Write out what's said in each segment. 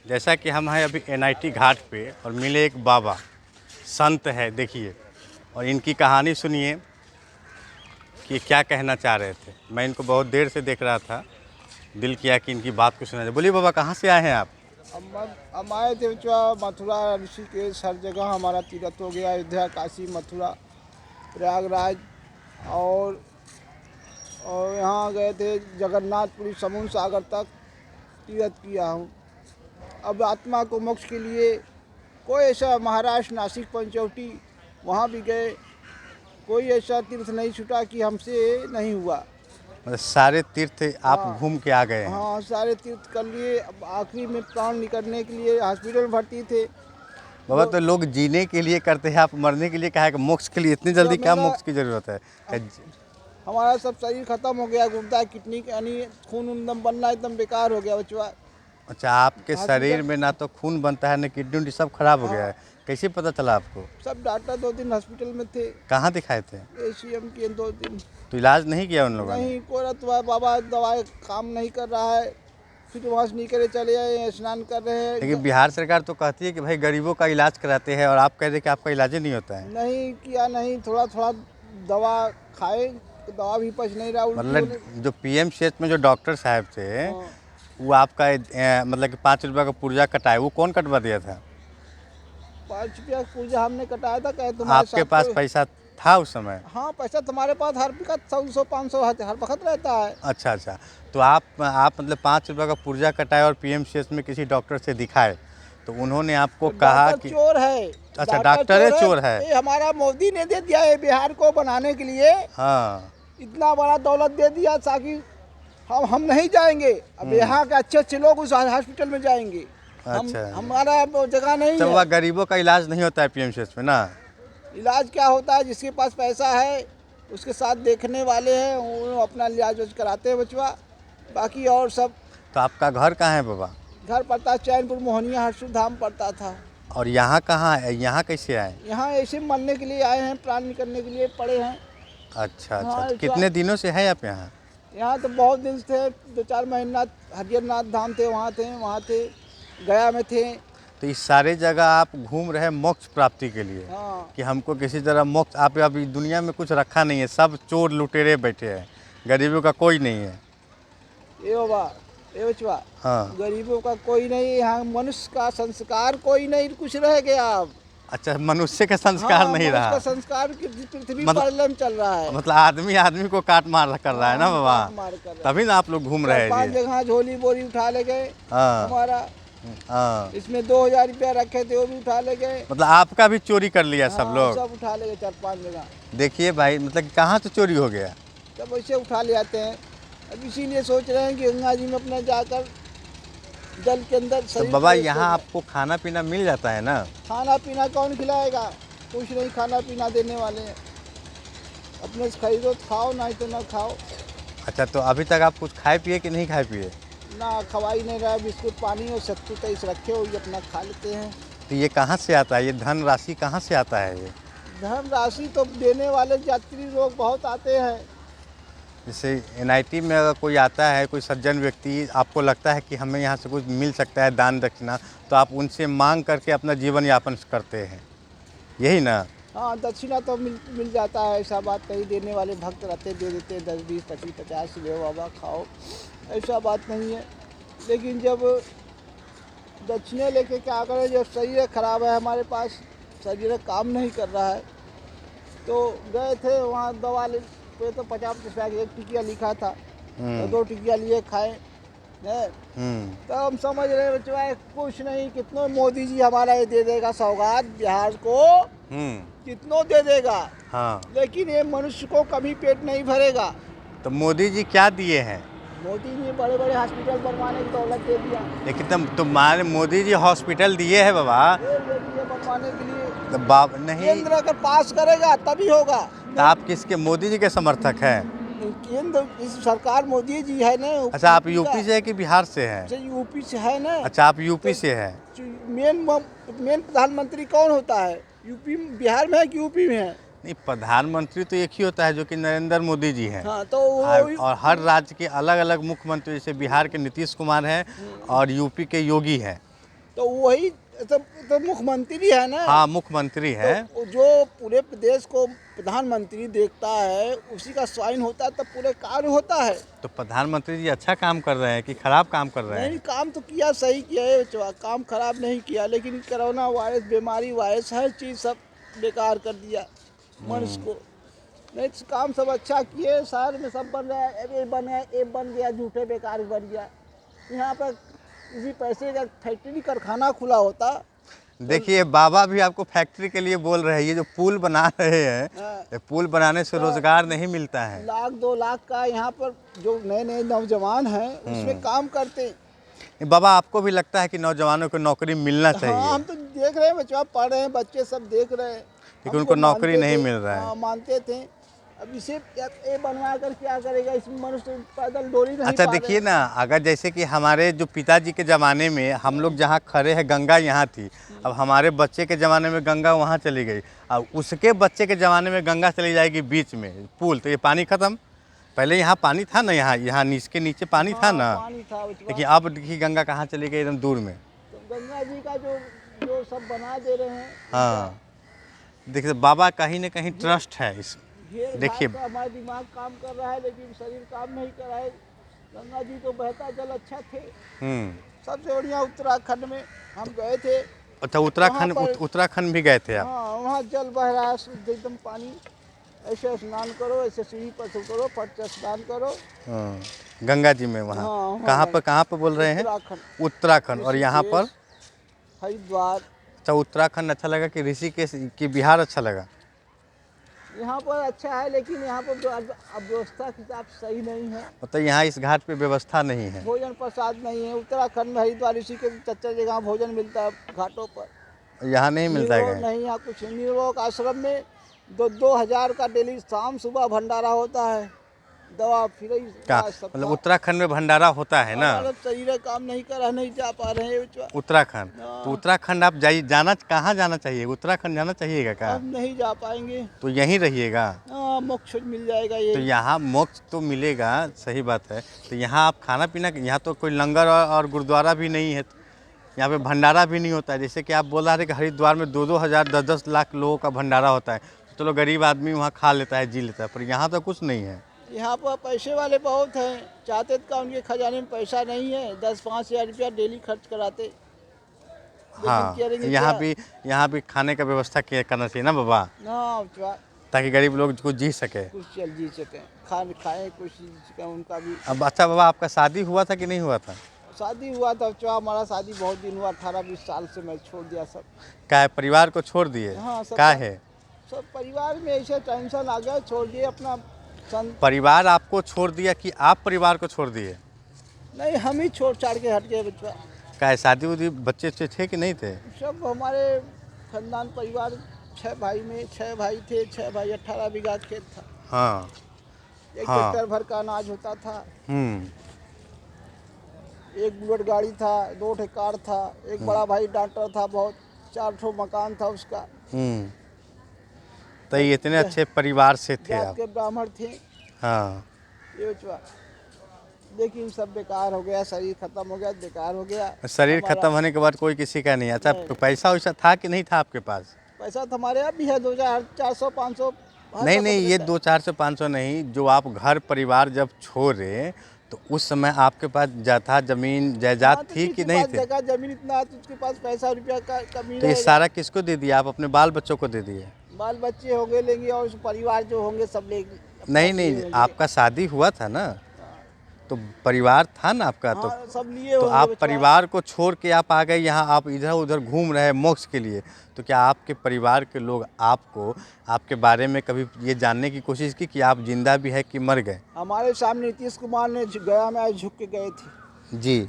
जैसा कि हम हैं अभी एनआईटी घाट पे और मिले एक बाबा संत है, देखिए, और इनकी कहानी सुनिए कि क्या कहना चाह रहे थे। मैं इनको बहुत देर से देख रहा था, दिल किया कि इनकी बात को सुना जाए। बोलिए बाबा, कहाँ से आए हैं आप? हम आए थे मथुरा, ऋषिकेश, हर जगह हमारा तीर्थ हो गया। अयोध्या, काशी, मथुरा, प्रयागराज और यहाँ गए थे जगन्नाथपुरी, समुद्र सागर तक तीर्थ किया हूँ। अब आत्मा को मोक्ष के लिए कोई ऐसा महाराष्ट्र, नासिक, पंचवटी वहाँ भी गए, कोई ऐसा तीर्थ नहीं छूटा कि हमसे नहीं हुआ। मतलब सारे तीर्थ आप हाँ, घूम के आ गए हैं? हाँ, सारे तीर्थ कर लिए। अब आखिरी में प्राण निकलने के लिए हॉस्पिटल में भर्ती थे। बाबा, तो लोग जीने के लिए करते हैं, आप मरने के लिए कहा है कि मोक्ष के लिए इतनी जल्दी क्या मोक्ष की ज़रूरत है? हमारा सब शरीर खत्म हो गया, गुर्दा, किडनी यानी खून एकदम बनना एकदम बेकार हो गया बचवा। अच्छा, आपके शरीर में ना तो खून बनता है ना किडनी उडनी, सब खराब हो गया है। कैसे पता चला आपको? सब डॉक्टर 2 दिन हॉस्पिटल में थे। कहाँ दिखाए थे? एसीएम के 2 दिन। तो इलाज नहीं किया उन लोगों ने? नहीं, कोई तो बाबा दवाई काम नहीं कर रहा है। फिर वहाँ से निकले चले आए, स्नान कर रहे हैं। लेकिन बिहार सरकार तो कहती है कि भाई गरीबों का इलाज कराते हैं, और आप कह रहे हैं कि आपका इलाज ही नहीं होता है। नहीं किया, नहीं, थोड़ा थोड़ा दवा खाए, दवा भी पच नहीं रहा। मतलब जो पीएमसीएच में जो डॉक्टर साहब थे, हाँ, वो आपका मतलब कि 5 रुपये का पुर्जा कटाए, वो कौन कटवा दिया था? 5 रुपया पूजा हमने कटाया था। कहे तुम्हारे आपके साथ पास पैसा था उस समय? हाँ, पैसा तुम्हारे पास हर वक्त 100-500 हर वक्त रहता है। अच्छा अच्छा, तो आप मतलब 5 रुपये का पुर्जा कटाए और पीएमसीएच में किसी डॉक्टर से दिखाए, तो उन्होंने आपको कहा डॉक्टर कि चोर है। अच्छा, डॉक्टर चोर है? ये हमारा मोदी ने दे दिया है बिहार को बनाने के लिए। हाँ, इतना बड़ा दौलत दे दिया ताकि हम नहीं जाएंगे। अब यहाँ के अच्छे अच्छे लोग उस हॉस्पिटल में जाएंगे। अच्छा। हमारा जगह नहीं तो है। वह गरीबों का इलाज नहीं होता है पीएमसीएच में ना? इलाज क्या होता है, जिसके पास पैसा है, उसके साथ देखने वाले हैं, वो अपना इलाज कराते हैं बचवा। बाकी और सब। तो आपका घर कहाँ है बाबा? घर पड़ता है चैनपुर, मोहनिया, हरसू धाम पड़ता था। और यहाँ कहाँ है? यहाँ कैसे आए? यहाँ ऐसे मरने के लिए आए हैं, प्राण निकलने के लिए पड़े हैं। अच्छा अच्छा, हाँ, तो कितने दिनों से है आप यहाँ? यहाँ तो बहुत दिन से थे, 2-4 महीना। हरिहरनाथ धाम थे, वहाँ थे, गया में थे। तो इस सारे जगह आप घूम रहे हैं मोक्ष प्राप्ति के लिए, हाँ, कि हमको किसी तरह मोक्ष। आप अभी दुनिया में कुछ रखा नहीं है, सब चोर लुटेरे बैठे हैं, गरीबों का कोई नहीं है। ये बाबा, ये बचवा, हाँ, गरीबों का कोई नहीं, यहाँ मनुष्य का संस्कार कोई नहीं कुछ रह गया अब। अच्छा, मनुष्य का संस्कार नहीं मनुष्य रहा? का संस्कार की पृथ्वी मतलब- पर चल रहा है। मतलब आदमी आदमी को काट मार कर रहा है ना बाबा? मार कर रहा है। तभी ना आप लोग घूम रहे 4-5 हैं जी। जगह झोली बोरी उठा ले गए। हाँ हमारा हाँ, इसमें 2000 रुपया रखे थे, वो भी उठा ले गए। मतलब आपका भी चोरी कर लिया सब हाँ, लोग? सब उठा ले गए 4-5 जगह। देखिए भाई, मतलब कहाँ से चोरी हो गया? सब ऐसे उठा ले आते हैं। अब इसीलिए सोच रहे हैं कि गंगा जी में अपना जाकर जल के अंदर तो शरीर बाबा, को यहाँ आपको खाना पीना मिल जाता है ना? खाना पीना कौन खिलाएगा? कुछ नहीं खाना पीना देने वाले हैं। अपने से खरीदो तो खाओ, नहीं तो ना खाओ। अच्छा, तो अभी तक आप कुछ खाए पिए कि नहीं खाए पिए? ना खवाई नहीं रहा, बिस्कुट पानी और सत्तू तेईस रखे हो, ये अपना खा लेते हैं। तो ये कहाँ से आता है? ये धन राशि कहाँ से आता है ये? धन राशि तो देने वाले यात्री लोग बहुत आते हैं। जैसे एनआईटी में अगर कोई आता है, कोई सज्जन व्यक्ति, आपको लगता है कि हमें यहाँ से कुछ मिल सकता है दान दक्षिणा, तो आप उनसे मांग करके अपना जीवन यापन करते हैं, यही ना? हाँ, दक्षिणा तो मिल जाता है, ऐसा बात नहीं। देने वाले भक्त रहते, दे देते 10, 20, 25, 50 ले बाबा खाओ, ऐसा बात नहीं है। लेकिन जब दक्षिणा लेके क्या करें, जब शरीर खराब है, हमारे पास शरीर काम नहीं कर रहा है, तो गए थे वहाँ दवा ले पे, तो 50 रुपया की 1 टिकिया लिखा था, तो 2 टिकिया लिए खाए हैं। तो हम समझ रहे बच्चा कुछ नहीं, कितनों मोदी जी हमारा ये दे देगा सौगात बिहार को, कितनों दे देगा। हाँ, लेकिन ये मनुष्य को कभी पेट नहीं भरेगा। तो मोदी जी क्या दिए हैं? मोदी ने बड़े बड़े हॉस्पिटल बनवाने की दौलत दे दिया। लेकिन तो मान मोदी जी हॉस्पिटल दिए हैं बाबा, ये बनवाने के लिए तो बाप नहीं। केंद्र अगर पास करेगा तभी होगा। तो आप किसके, मोदी जी के समर्थक हैं? केंद्र इस सरकार मोदी जी है ना। अच्छा, आप यूपी से है कि बिहार से हैं? यूपी से है ना। अच्छा, आप यूपी से हैं। मेन प्रधानमंत्री कौन होता है? यूपी बिहार में है कि यूपी में है? नहीं, प्रधानमंत्री तो एक ही होता है जो कि नरेंद्र मोदी जी हैं। हाँ, तो और हर राज्य के अलग अलग मुख्यमंत्री, जैसे बिहार के नीतीश कुमार हैं और यूपी के योगी हैं। तो वही तो मुख्यमंत्री है ना। हाँ, मुख्यमंत्री है। तो जो पूरे प्रदेश को प्रधानमंत्री देखता है, उसी का स्वाइन होता है, तब पूरे कार्य होता है। तो प्रधानमंत्री जी अच्छा काम कर रहे हैं कि खराब काम कर रहे नहीं, हैं? काम तो किया, सही किया है, काम खराब नहीं किया, लेकिन कोरोना वायरस, बीमारी, वायरस, हर चीज़ सब बेकार कर दिया मनुष्य को। नहीं तो काम सब अच्छा किए, शहर में सब बन रहा है, ये बन गया, झूठे बेकार बन गया। यहाँ पर किसी पैसे का फैक्ट्री कारखाना खुला होता। देखिए, बाबा भी आपको फैक्ट्री के लिए बोल रहे हैं। ये जो पुल बना रहे हैं, हाँ, ये पुल बनाने से रोजगार नहीं मिलता है। 1-2 लाख का यहाँ पर जो नए नए नौजवान हैं उसमें काम करते हैं। बाबा, आपको भी लगता है कि नौजवानों को नौकरी मिलना हाँ, चाहिए? हम तो देख रहे हैं, बच्चा पढ़ रहे हैं, बच्चे सब देख रहे हैं, लेकिन उनको हमको नौकरी मानते नहीं थे। मिल रहा है। हाँ, मानते थे। अब इसे ये बनवा कर क्या करेगा, इसमें मनुष्य पैदल डोरी नहीं अच्छा, पा रहे। देखिए ना, अगर जैसे कि हमारे जो पिताजी के ज़माने में हम लोग जहाँ खड़े हैं, गंगा यहाँ थी। अब हमारे बच्चे के ज़माने में गंगा वहाँ चली गई। अब उसके बच्चे के ज़माने में गंगा चली जाएगी बीच में पुल, तो ये पानी ख़त्म। पहले यहाँ पानी था ना, यहाँ इसके नीचे पानी था हाँ, ना। पानी था बचवा। लेकिन अब देखिए गंगा कहाँ चली गई, एकदम दूर में। तो गंगा जी का जो जो सब बना दे रहे हैं, हाँ, देखिए बाबा कहीं ना कहीं ट्रस्ट है इस। घेर देखिए, घाट का हमारा दिमाग काम कर रहा है, लेकिन शरीर काम नहीं कर रहा है। गंगा जी तो बहता जल अच्छा थे। सबसे बढ़िया उत्तराखंड में हम गए थे। अच्छा, उत्तराखंड, वहाँ पर- उत्तराखंड भी गए थे आप? हाँ, वहाँ जल बह रहा है शुद्ध एकदम पानी। ऐसे स्नान करो, ऐसे सीढ़ी पर से करो, फट से स्नान करो। हाँ, गंगा जी में वहाँ। हाँ, वहाँ कहाँ गए। पर, कहाँ पर बोल रहे हैं? उत्तराखंड, उत्तराखंड। और यहाँ पर? ऋषिकेश, हरिद्वार। अच्छा, उत्तराखंड अच्छा लगा कि ऋषिकेश कि बिहार अच्छा लगा? यहाँ पर अच्छा है, लेकिन यहाँ पर जो अब व्यवस्था के हिसाब से सही नहीं है। मतलब यहाँ इस घाट पे व्यवस्था नहीं है? भोजन प्रसाद नहीं है। उत्तराखंड में हरिद्वार, ऋषिकेश, चच्चा जगह भोजन मिलता है घाटों पर। यहाँ नहीं मिलता निर्भोग है? नहीं, यहाँ कुछ निर्भोग आश्रम में 2-2 हज़ार का डेली शाम सुबह भंडारा होता है। दवा फ्री, क्या मतलब उत्तराखंड में भंडारा होता है ना? शरीर काम नहीं कर रहा, नहीं जा पा रहे हैं। उत्तराखंड, हाँ। तो उत्तराखंड आप जाइए, जाना कहाँ जाना चाहिए? उत्तराखंड जाना चाहिएगा क्या? हम नहीं जा पाएंगे। तो यहीं रहिएगा? हाँ, मोक्ष मिल जाएगा ये। तो यहाँ मोक्ष तो मिलेगा, सही बात है। तो यहाँ आप खाना पीना, यहाँ तो कोई लंगर और गुरुद्वारा भी नहीं है, यहाँ पे भंडारा भी नहीं होता है। जैसे कि आप बोल रहे थे कि हरिद्वार में 2-2 हज़ार, 10-10 लाख लोगों का भंडारा होता है। तो चलो गरीब आदमी वहाँ खा लेता है, जी लेता है, पर यहाँ तो कुछ नहीं है। यहाँ पर पैसे वाले बहुत हैं, चाहते का उनके खजाने में पैसा नहीं है, 10-5 हज़ार रुपया डेली खर्च कराते। हाँ, यहाँ भी खाने का व्यवस्था करना चाहिए ना बाबा, हाँ, ताकि गरीब लोग कुछ जी सके। कुछ चल जी सकें, खाएँ कुछ उनका भी। अब अच्छा बाबा, आपका शादी हुआ था कि नहीं हुआ था? शादी हुआ था, हमारा शादी बहुत दिन हुआ, 18-20 साल से मैं छोड़ दिया सब। क्या है, परिवार को छोड़ दिए? हाँ, सब क्या है? सब परिवार में ऐसे टेंशन आ गया, छोड़ दिए अपना परिवार आपको छोड़ दिया कि आप परिवार को छोड़ दिए? नहीं, हम ही छोड़ छाड़ के हट गए बच्चा। क्या है, शादी उदी बच्चे थे कि नहीं थे? सब हमारे खानदान परिवार 6 भाई में 6 भाई थे, 6 भाई, 18 बीघा खेत था। हाँ, एक हाँ। ट्रैक्टर भर का अनाज होता था, 1 बुलेट गाड़ी था, 2 ठे कार था, एक बड़ा भाई डॉक्टर था, बहुत 4 ठो मकान था उसका। तो ये इतने अच्छे परिवार से थे जात आप? के ब्राह्मण थे। हाँ, ये बचवा, लेकिन सब बेकार हो गया, शरीर खत्म हो गया, बेकार हो गया। शरीर खत्म होने के बाद कोई किसी का नहीं। अच्छा, पैसा वैसा था कि नहीं था आपके पास? पैसा तो हमारे यहाँ भी है, 2,400-500। नहीं, ये 200-400-500 नहीं, जो आप घर परिवार जब छोड़े तो उस समय आपके पास था जमीन जायदाद थी कि नहीं थे? जगह जमीन इतना है तो उसके पास पैसा रुपया का कमी तो ये सारा किसको दे दिया? आप अपने बाल बच्चों को दे दिए? बाल बच्चे होंगे लेंगे, और परिवार जो होंगे सब लेंगे। नहीं, आपका शादी हुआ था ना, तो परिवार था ना आपका। हाँ, तो सब लिए तो होंगे आप बचवा। परिवार को छोड़ के आप आ गए यहाँ, आप इधर उधर घूम रहे हैं मोक्ष के लिए। तो क्या आपके परिवार के लोग आपको, आपके बारे में कभी ये जानने की कोशिश की कि आप जिंदा भी है कि मर गए? हमारे सामने नीतीश कुमार ने गया में आज झुक के गए थे। जी,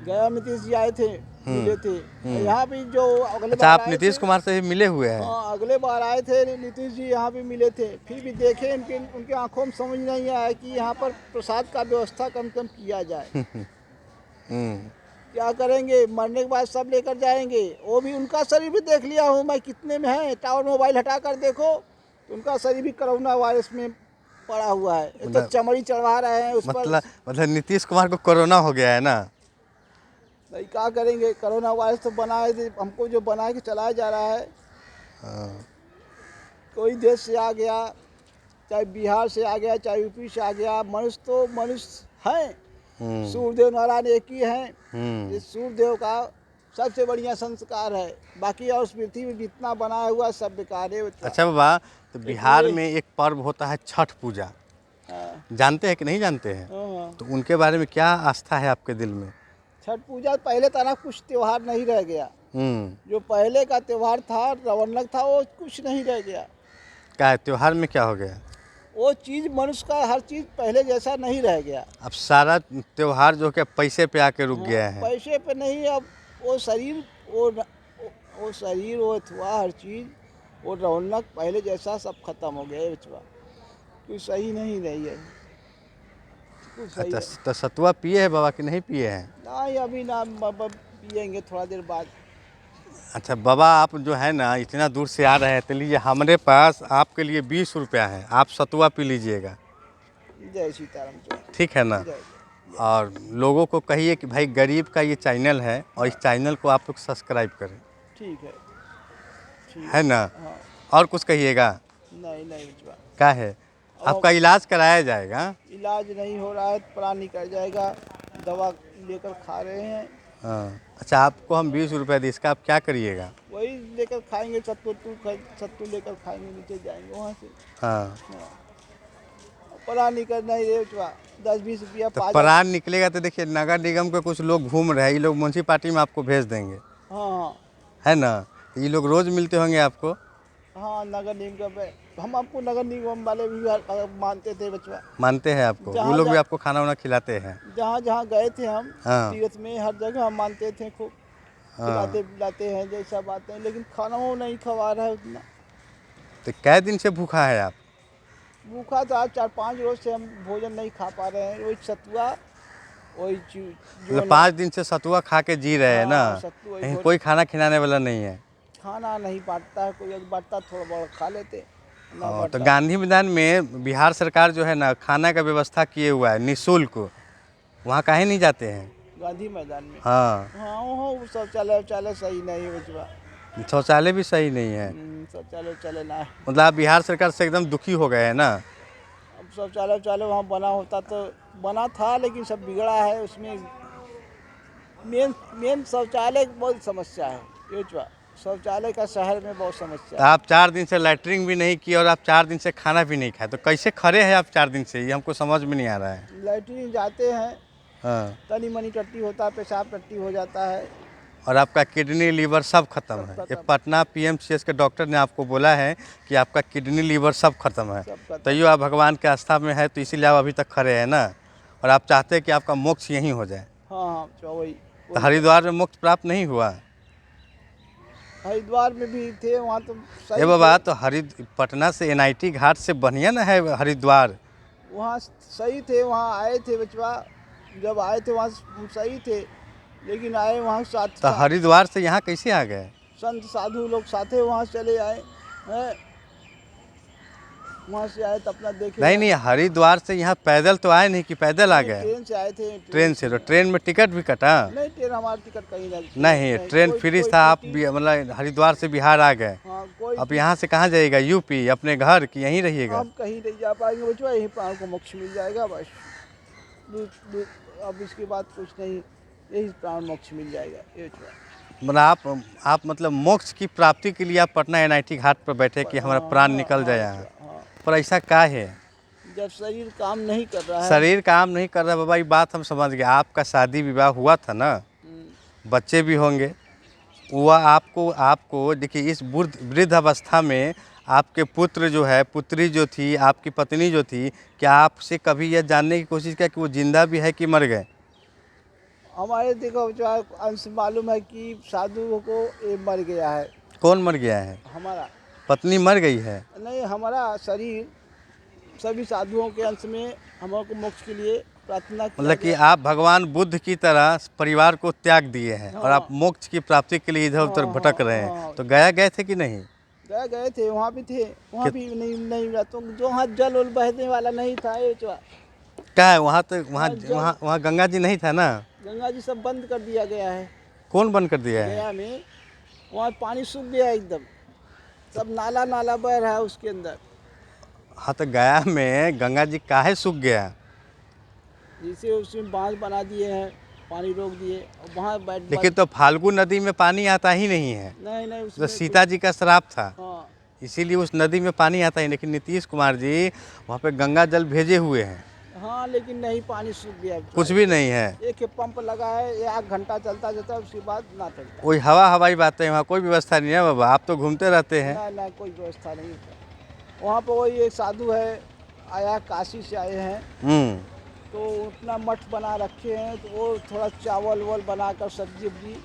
गया नीतीश जी आए थे, मिले थे। यहाँ भी जो अगले अच्छा, बार आप आए नीतीश थे, कुमार से भी मिले हुए हैं? हाँ, अगले बार आए थे नीतीश जी, यहाँ भी मिले थे। फिर भी देखे उनके आंखों में समझ नहीं आया कि यहाँ पर प्रसाद का व्यवस्था कम से कम किया जाए। क्या करेंगे, मरने के बाद सब लेकर जाएंगे। वो भी उनका शरीर भी देख लिया हूँ मैं कितने में है, टावर मोबाइल हटा कर देखो तो उनका शरीर भी कोरोना वायरस में पड़ा हुआ है। तो चमड़ी चढ़वा रहे हैं उस पर। मतलब नीतीश कुमार को कोरोना हो गया है ना? नहीं क्या करेंगे, कोरोना वायरस तो बनाए थे हमको, जो बना के चलाया जा रहा है। हाँ। कोई देश से आ गया, चाहे बिहार से आ गया, चाहे यूपी से आ गया, मनुष्य तो मनुष्य हैं। सूर्यदेव नारायण एक ही हैं। इस सूर्यदेव का सबसे बढ़िया संस्कार है, बाकी और उस पृथ्वी में जितना बनाया हुआ सब बेकार है। अच्छा बाबा, तो बिहार में एक पर्व होता है छठ पूजा, हाँ, जानते हैं कि नहीं जानते हैं? हाँ। तो उनके बारे में क्या आस्था है आपके दिल में? छठ पूजा पहले तरह कुछ त्योहार नहीं रह गया। हम्म। जो पहले का त्योहार था, रौनक था, वो कुछ नहीं रह गया। क्या है त्योहार में क्या हो गया? वो चीज़ मनुष्य का हर चीज़ पहले जैसा नहीं रह गया। अब सारा त्योहार जो कि पैसे पे आके रुक गया है। पैसे पे नहीं, अब वो शरीर, वो शरीर, वो अथवा हर चीज़, वो रौनक पहले जैसा सब खत्म हो गया है बचवा। कुछ सही नहीं रही है, कुछ सही है। तो सतुआ पिए हैं बाबा कि नहीं पिए हैं? नहीं, अभी ना, पियेंगे थोड़ा देर बाद। अच्छा बाबा, आप जो है ना इतना दूर से आ रहे हैं, तो लीजिए हमारे पास आपके लिए 20 रुपया है, आप सतुआ पी लीजिएगा। जय सीताराम। ठीक है ना? जय। और लोगों को कहिए कि भाई गरीब का ये चैनल है और इस चैनल को आप लोग सब्सक्राइब करें। ठीक है, ठीक है ना? हाँ। और कुछ कहिएगा? नहीं नहीं बचवा, क्या है? आपका इलाज कराया जाएगा। इलाज नहीं हो रहा है, प्राण निकल जाएगा, दवा लेकर खा रहे हैं। हाँ। अच्छा, आपको हम 20 रुपये दी, इसका आप क्या करिएगा? वही लेकर खाएंगे, सत्तू लेकर खाएंगे, नीचे जाएंगे वहाँ से। हाँ। प्राण निकल नहीं रहे बचवा, 10-20 रुपया तो पा प्राण निकलेगा तो देखिए नगर निगम के कुछ लोग घूम रहे हैं, ये लोग म्यूनसिपाली में आपको भेज देंगे। हाँ हाँ है ना? ये लोग रोज़ मिलते होंगे आपको। हाँ, नगर निगम हम आपको नगर निगम वाले भी मानते थे बचवा। मानते हैं आपको? वो लोग भी आपको खाना वाना खिलाते हैं? जहाँ जहाँ गए थे हम हाँ। तीर्थ में, हर जगह हम मानते थे, खूब हाँ। खिलाते पिलाते हैं जैसा बातें, लेकिन खाना वो नहीं खवा रहा है उतना। तो कै दिन से भूखा है आप? भूखा तो आज 4-5 रोज से हम भोजन नहीं खा पा रहे हैं। वही सतुआ, वही मतलब 5 दिन से सतुआ खा के जी रहे हैं ना? सत्तू कहीं कोई खाना खिलाने वाला नहीं है? खाना नहीं बांटता है कोई, बांटता थोड़ा बहुत खा लेते ना। तो गांधी मैदान में बिहार सरकार जो है ना खाना का व्यवस्था किए हुआ है निःशुल्क, वहाँ काहे नहीं जाते हैं? गांधी मैदान में? हाँ। हाँ, वहाँ शौचालय सही नहीं है बचवा। शौचालय भी सही नहीं है? शौचालय ना है। मतलब आप बिहार सरकार से एकदम दुखी हो गए हैं ना? अब शौचालय वहाँ बना होता तो बना था, लेकिन सब बिगड़ा है उसमें। मेन शौचालय की बहुत समस्या है ये बचवा, शौचालय का शहर में बहुत समस्या तो आप 4 दिन से लैट्रिन भी नहीं किए और आप 4 दिन से खाना भी नहीं खाए, तो कैसे खड़े हैं आप 4 दिन से? ये हमको समझ में नहीं आ रहा है। लैट्रिन जाते हैं, हाँ। तनी मनी टट्टी होता है, पेशाब टट्टी हो जाता है। और आपका किडनी लीवर सब खत्म है। ये पटना PMCH के डॉक्टर ने आपको बोला है कि आपका किडनी लीवर सब खत्म है। तो ये आप भगवान के आस्था में है, तो इसीलिए आप अभी तक खड़े हैं ना, और आप चाहते हैं कि आपका मोक्ष यहीं हो जाए। हाँ, वही। तो हरिद्वार में मोक्ष प्राप्त नहीं हुआ? हरिद्वार में भी थे, वहाँ तो सही ये बाबा, तो पटना से NIT घाट से बढ़िया ना है हरिद्वार? वहाँ सही थे, वहाँ आए थे बचवा, जब आए थे वहाँ सही थे, लेकिन आए वहाँ साथ। तो हरिद्वार से यहाँ कैसे आ गए? संत साधु लोग साथे वहाँ चले आए हैं, वहाँ से आए तो अपना देखे। नहीं, हरिद्वार से यहाँ पैदल तो आए नहीं कि पैदल आ गए? ट्रेन से आए थे। ट्रेन से? तो ट्रेन में टिकट भी कटा? नहीं, ट्रेन हमारा टिकट कहीं नहीं, ट्रेन फ्री था। आप मतलब हरिद्वार से बिहार आ गए। हाँ, कोई। अब यहाँ से कहाँ जाइएगा? यूपी अपने घर कि यहीं रहिएगा? हम कहीं नहीं जा पाएंगे बचवा, यहीं पर आपको मोक्ष मिल जाएगा बस। अब इसके बाद कुछ नहीं, यही प्राण मोक्ष मिल जाएगा ये बचवा। मतलब आप मतलब मोक्ष की प्राप्ति के लिए आप पटना NIT घाट पर बैठे कि हमारा प्राण निकल जाए यहाँ, पर ऐसा क्या है? जब शरीर काम नहीं कर रहा है। शरीर काम नहीं कर रहा बाबा, ये बात हम समझ गए। आपका शादी विवाह हुआ था ना, बच्चे भी होंगे, वह आपको देखिए इस वृद्ध अवस्था में आपके पुत्र जो है, पुत्री जो थी, आपकी पत्नी जो थी, क्या आपसे कभी यह जानने की कोशिश किया कि वो जिंदा भी है कि मर गए? हमारे देखो अंश मालूम है कि साधुओं को ये मर गया है। कौन मर गया है? हमारा पत्नी मर गई है? नहीं, हमारा शरीर सभी साधुओं के अंश में हमको मोक्ष के लिए प्रार्थना। मतलब कि आप भगवान बुद्ध की तरह परिवार को त्याग दिए हैं और आप मोक्ष की प्राप्ति के लिए इधर उधर भटक रहे हैं। तो गया गए थे कि नहीं? गए थे, वहाँ भी थे, वहाँ भी नहीं मिला। तो जो वहाँ जल उल बहने वाला नहीं था ये क्या है वहाँ? तो वहाँ गंगा जी नहीं था ना? गंगा जी सब बंद कर दिया गया है। कौन बंद कर दिया है? गया में वहाँ पानी सूख गया एकदम, सब नाला नाला बह रहा है उसके अंदर। हाँ तो गया में गंगा जी काहे सूख गया? जिसे उसमें बांध बना दिए हैं, पानी रोक दिए और वहाँ बैठ लेकिन तो फाल्गु नदी में पानी आता ही नहीं है, नहीं नहीं तो उसमें सीता जी का श्राप था, हाँ इसीलिए उस नदी में पानी आता ही। लेकिन नीतीश कुमार जी वहाँ पे गंगा जल भेजे हुए हैं, हाँ, लेकिन नहीं, पानी सूख गया। कुछ भी नहीं है। एक पंप लगा है, 1 घंटा चलता जाता है, उसके बाद ना चलता। वही हवाई बातें, वहाँ कोई व्यवस्था नहीं है बाबा, आप तो घूमते रहते हैं। ना ना कोई व्यवस्था नहीं है वहाँ पर। वही एक साधु है, आया काशी से आए हैं, तो अपना मठ बना रखे हैं, तो वो थोड़ा चावल वल बनाकर सब्जी वब्जी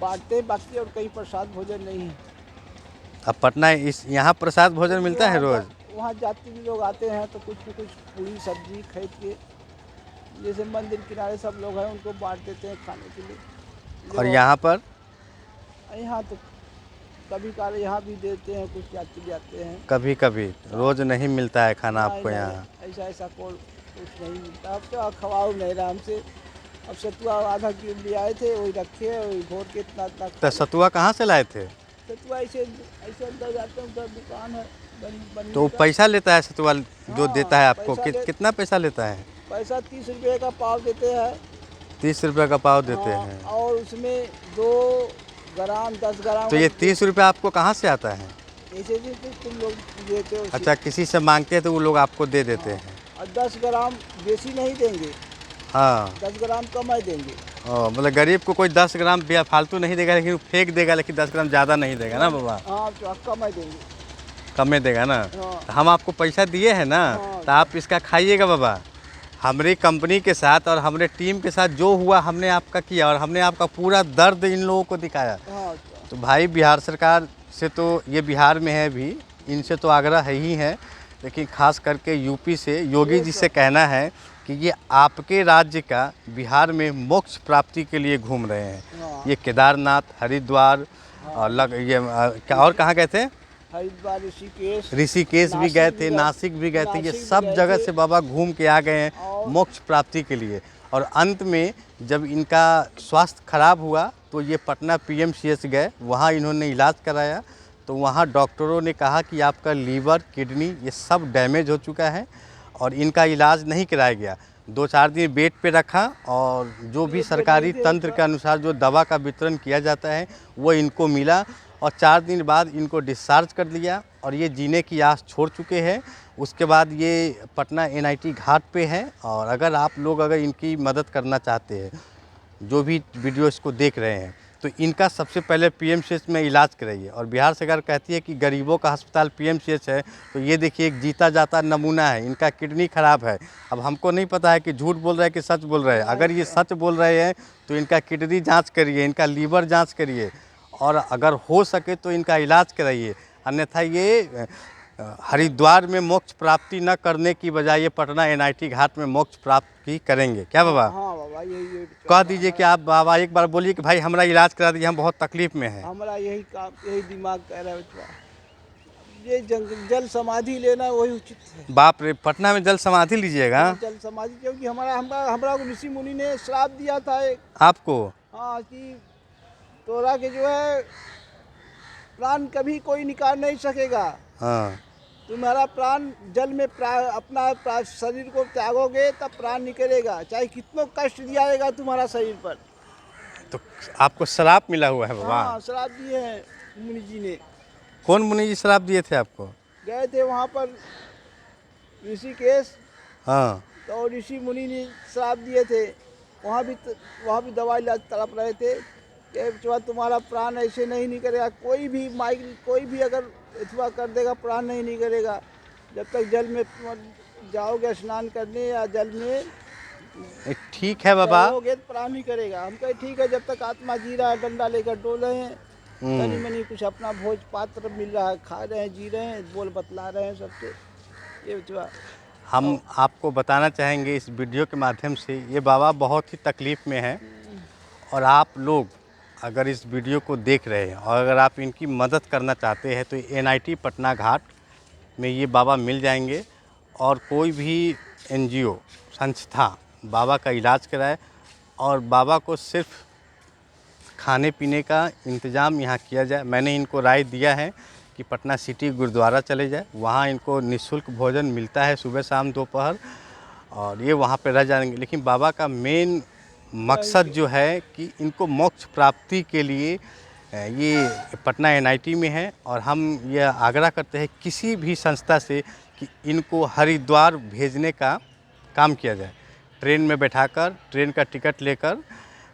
बांटते हैं, बाकी और कहीं प्रसाद भोजन नहीं है। अब पटना इस यहाँ प्रसाद भोजन मिलता है रोज? वहाँ जाति भी लोग आते हैं तो कुछ न कुछ पूरी सब्जी खरीद के, जैसे मंदिर किनारे सब लोग हैं उनको बांट देते हैं खाने के लिए। और यहाँ पर? यहाँ तो कभी काल यहाँ भी देते हैं, कुछ यात्री जाते हैं। कभी कभी, रोज नहीं मिलता है खाना नहीं, आपको नहीं, यहाँ? ऐसा कोई कुछ नहीं मिलता। अब तो खवाओ नहीं रहा हमसे। अब सतुआ आधा किलो ले आए थे, वही रखे, वही भोर के इतना इतना तो सतुआ कहाँ से लाए थे? सतुआ ऐसे ऐसे अंदर जाते हैं, उधर दुकान है बनने तो वो का। पैसा लेता है सतुआ जो हाँ, देता है आपको? पैसा कितना पैसा लेता है? पैसा 30 रुपये का पाव देते हैं। 30 रुपये का पाव देते हाँ, हैं। और उसमें 2 ग्राम 10 ग्राम। तो ये 30 रुपये आपको कहाँ से आता है? ऐसे भी तो तुम लोग देते हो। अच्छा, किसी से मांगते हैं तो वो लोग आपको दे देते हैं? और 10 ग्राम बेसी नहीं देंगे, हाँ। 10 ग्राम कम ही देंगे। मतलब गरीब को कोई 10 ग्राम फालतू नहीं देगा, लेकिन फेंक देगा, लेकिन 10 ग्राम ज़्यादा नहीं देगा ना बाबा? हाँ, तो कम ही देंगे। कम ही देगा ना? हाँ। तो हम आपको पैसा दिए हैं ना, हाँ। तो आप इसका खाइएगा बाबा। हमारी कंपनी के साथ और हमारे टीम के साथ जो हुआ हमने आपका किया, और हमने आपका पूरा दर्द इन लोगों को दिखाया। हाँ, तो भाई बिहार सरकार से, तो ये बिहार में है भी, इनसे तो आग्रह है ही है, लेकिन खास करके यूपी से योगी जी से कहना है कि ये आपके राज्य का बिहार में मोक्ष प्राप्ति के लिए घूम रहे हैं। हाँ। ये केदारनाथ, हरिद्वार और क्या और कहाँ गए थे? हरिद्वार, ऋषिकेश भी गए थे, नासिक भी गए थे। ये सब जगह से बाबा घूम के आ गए हैं मोक्ष प्राप्ति के लिए। और अंत में जब इनका स्वास्थ्य खराब हुआ तो ये पटना पीएमसीएच गए, वहाँ इन्होंने इलाज कराया। तो वहाँ डॉक्टरों ने कहा कि आपका लीवर, किडनी ये सब डैमेज हो चुका है और इनका इलाज नहीं कराया गया। 2-4 दिन बेड पे रखा, और जो भी सरकारी तंत्र के अनुसार जो दवा का वितरण किया जाता है वो इनको मिला, और 4 दिन बाद इनको डिस्चार्ज कर दिया और ये जीने की आस छोड़ चुके हैं। उसके बाद ये पटना NIT घाट पे हैं। और अगर आप लोग अगर इनकी मदद करना चाहते हैं, जो भी वीडियो इसको देख रहे हैं, तो इनका सबसे पहले पीएमसीएच में इलाज कराइए। और बिहार सरकार कहती है कि गरीबों का अस्पताल पीएमसीएच है, तो ये देखिए एक जीता जाता नमूना है। इनका किडनी खराब है, अब हमको नहीं पता है कि झूठ बोल रहे हैं कि सच बोल रहे हैं। अगर ये सच बोल रहे हैं तो इनका किडनी जांच करिए, इनका लीवर जांच करिए, और अगर हो सके तो इनका इलाज कराइए। अन्यथा ये हरिद्वार में मोक्ष प्राप्ति न करने की बजाय ये पटना NIT घाट में मोक्ष प्राप्ति करेंगे। क्या बाबा? हाँ बाबा, यही कह दीजिए कि आप बाबा एक बार बोलिए कि भाई हमारा इलाज करा दीजिए, हम बहुत तकलीफ में हैं। हमारा यही काम, यही दिमाग कह रहा है। ये जल समाधि लेना वही उचित है। बाप रे, पटना में जल समाधि लीजिएगा? जल समाधि, क्योंकि हमारा ऋषि मुनि ने श्राप दिया था एक। आपको? हाँ, कि तोरा के जो है प्राण कभी कोई निकाल नहीं सकेगा। हाँ। तुम्हारा प्राण जल में अपना शरीर को त्यागोगे तब प्राण निकलेगा, चाहे कितना कष्ट दिया जाएगा तुम्हारा शरीर पर। तो आपको श्राप मिला हुआ है बाबा? हाँ, श्राप दिए हैं मुनि जी ने। कौन मुनि जी श्राप दिए थे आपको? गए थे वहाँ पर ऋषिकेश, हाँ। तो ऋषि मुनि ने श्राप दिए थे। वहाँ भी दवाई तड़प रहे थे कि तुम्हारा प्राण ऐसे नहीं निकलेगा। कोई भी अगर इतवा कर देगा, प्राण नहीं निकलेगा। जब तक जल में जाओगे स्नान करने या जल में ठीक है बाबा, जाओगे तो प्राण नहीं करेगा। हम कहे ठीक है, जब तक आत्मा जी रहा है, डंडा लेकर डोले हैं, तनी मनी कुछ अपना भोज पात्र मिल रहा है, खा रहे हैं, जी रहे हैं, बोल बतला रहे हैं सबसे। ये हम आपको बताना चाहेंगे इस वीडियो के माध्यम से, ये बाबा बहुत ही तकलीफ़ में हैं। और आप लोग अगर इस वीडियो को देख रहे हैं और अगर आप इनकी मदद करना चाहते हैं तो NIT पटना घाट में ये बाबा मिल जाएंगे। और कोई भी NGO संस्था बाबा का इलाज कराए और बाबा को सिर्फ खाने पीने का इंतज़ाम यहाँ किया जाए। मैंने इनको राय दिया है कि पटना सिटी गुरुद्वारा चले जाए, वहाँ इनको निःशुल्क भोजन मिलता है सुबह शाम दोपहर, और ये वहाँ पे रह जाएंगे। लेकिन बाबा का मेन मकसद जो है कि इनको मोक्ष प्राप्ति के लिए ये पटना एनआईटी में है, और हम ये आग्रह करते हैं किसी भी संस्था से कि इनको हरिद्वार भेजने का काम किया जाए। ट्रेन में बैठाकर, ट्रेन का टिकट लेकर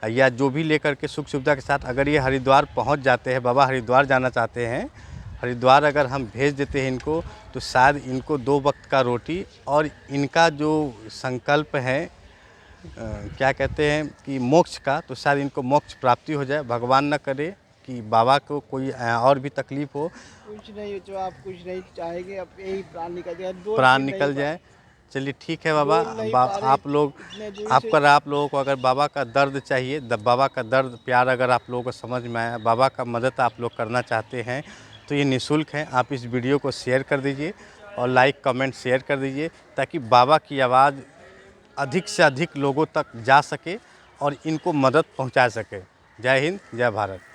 या जो भी लेकर के सुख सुविधा के साथ अगर ये हरिद्वार पहुंच जाते हैं, बाबा हरिद्वार जाना चाहते हैं, हरिद्वार अगर हम भेज देते हैं इनको, तो शायद इनको 2 वक्त का रोटी और इनका जो संकल्प है क्या कहते हैं कि मोक्ष का, तो शायद इनको मोक्ष प्राप्ति हो जाए। भगवान न करे कि बाबा को कोई और भी तकलीफ़ हो, कुछ नहीं, जो आप कुछ नहीं चाहेंगे, अब यही प्राण निकल जाए, प्राण निकल जाए। चलिए ठीक है बाबा, आप लोग आप लोगों को अगर बाबा का दर्द चाहिए, बाबा का दर्द प्यार अगर आप लोगों को समझ में आया, बाबा का मदद आप लोग करना चाहते हैं, तो ये निःशुल्क है। आप इस वीडियो को शेयर कर दीजिए और लाइक कमेंट शेयर कर दीजिए, ताकि बाबा की आवाज़ अधिक से अधिक लोगों तक जा सके और इनको मदद पहुंचा सके। जय हिंद, जय भारत।